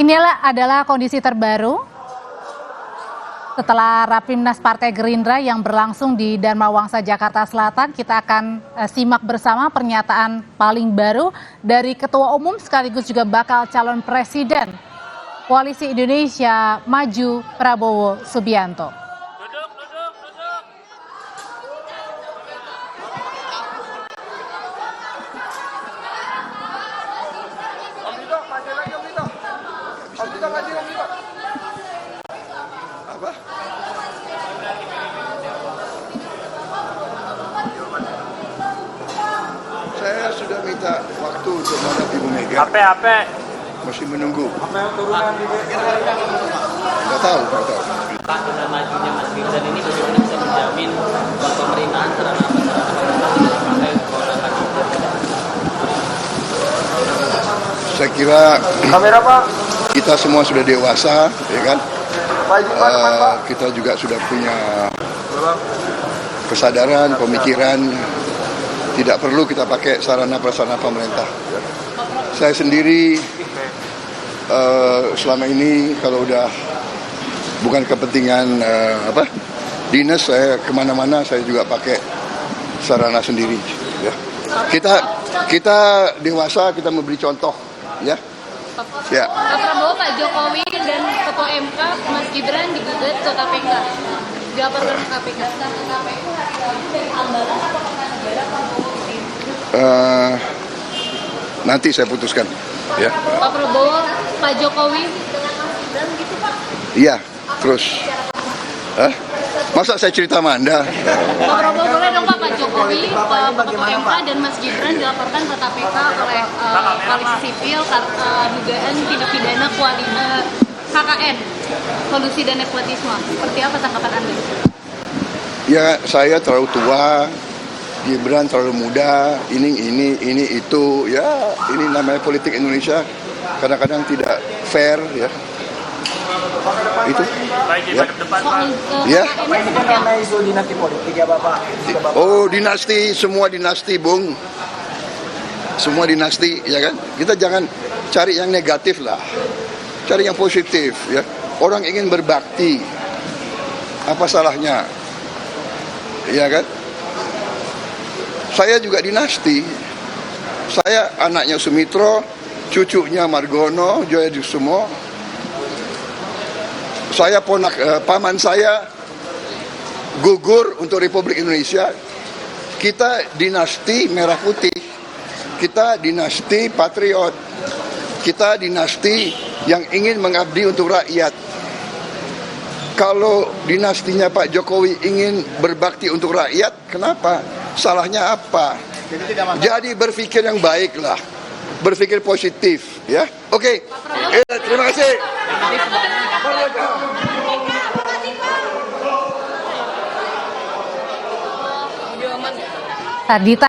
Inilah adalah kondisi terbaru setelah Rapimnas Partai Gerindra yang berlangsung di Dharma Wangsa, Jakarta Selatan. Kita akan simak bersama pernyataan paling baru dari Ketua Umum sekaligus juga bakal calon Presiden Koalisi Indonesia Maju Prabowo Subianto. Saya sudah minta waktu untuk menghadapi Bu Mega. Masih menunggu. Nggak tahu. Pak, dengan majunya Mas Gibran ini bagaimana bisa menjamin bahwa pemerintahan sarana Saya kira kita semua sudah dewasa, ya kan? Kita juga sudah punya kesadaran, pemikiran. Tidak perlu kita pakai sarana prasarana pemerintah. Saya sendiri selama ini kalau udah bukan kepentingan dinas, saya kemana-mana saya juga pakai sarana sendiri. Ya. Kita dewasa, kita memberi contoh, ya. Ya. Pak Prabowo, Pak Jokowi dan Ketua MK Mas Gibran digugat ke KPK. Dilaporkan ke KPK. Nanti saya putuskan, ya. Pak Prabowo, Pak Jokowi, dengan Mas Gibran gitu Pak? Iya, terus. Masa saya cerita sama Anda? Pak Prabowo boleh dong Pak Jokowi, Pak Ketua MK dan Mas Gibran dilaporkan ke KPK oleh Koalisi Sipil dugaan tindak pidana KKN, kolusi dan nepotisme. Seperti apa tanggapan Anda? Ya, saya terlalu tua, Gibran terlalu muda, ini itu, ya ini namanya politik Indonesia, kadang-kadang tidak fair, ya. Itu. Ya. Ya. dinasti politik ya Bapak. Oh, dinasti, semua dinasti, Bung. Semua dinasti, ya kan? Kita jangan cari yang negatif lah. Cari yang positif, ya. Orang ingin berbakti. Apa salahnya? Ya kan? Saya juga dinasti. Saya anaknya Sumitro, cucunya Margono, Joyosumo. Saya paman saya gugur untuk Republik Indonesia. Kita dinasti Merah Putih. Kita dinasti patriot. Kita dinasti yang ingin mengabdi untuk rakyat. Kalau dinastinya Pak Jokowi ingin berbakti untuk rakyat, kenapa? Salahnya apa? Jadi berpikir yang baik lah, berpikir positif, ya. Oke. Terima kasih. Tadi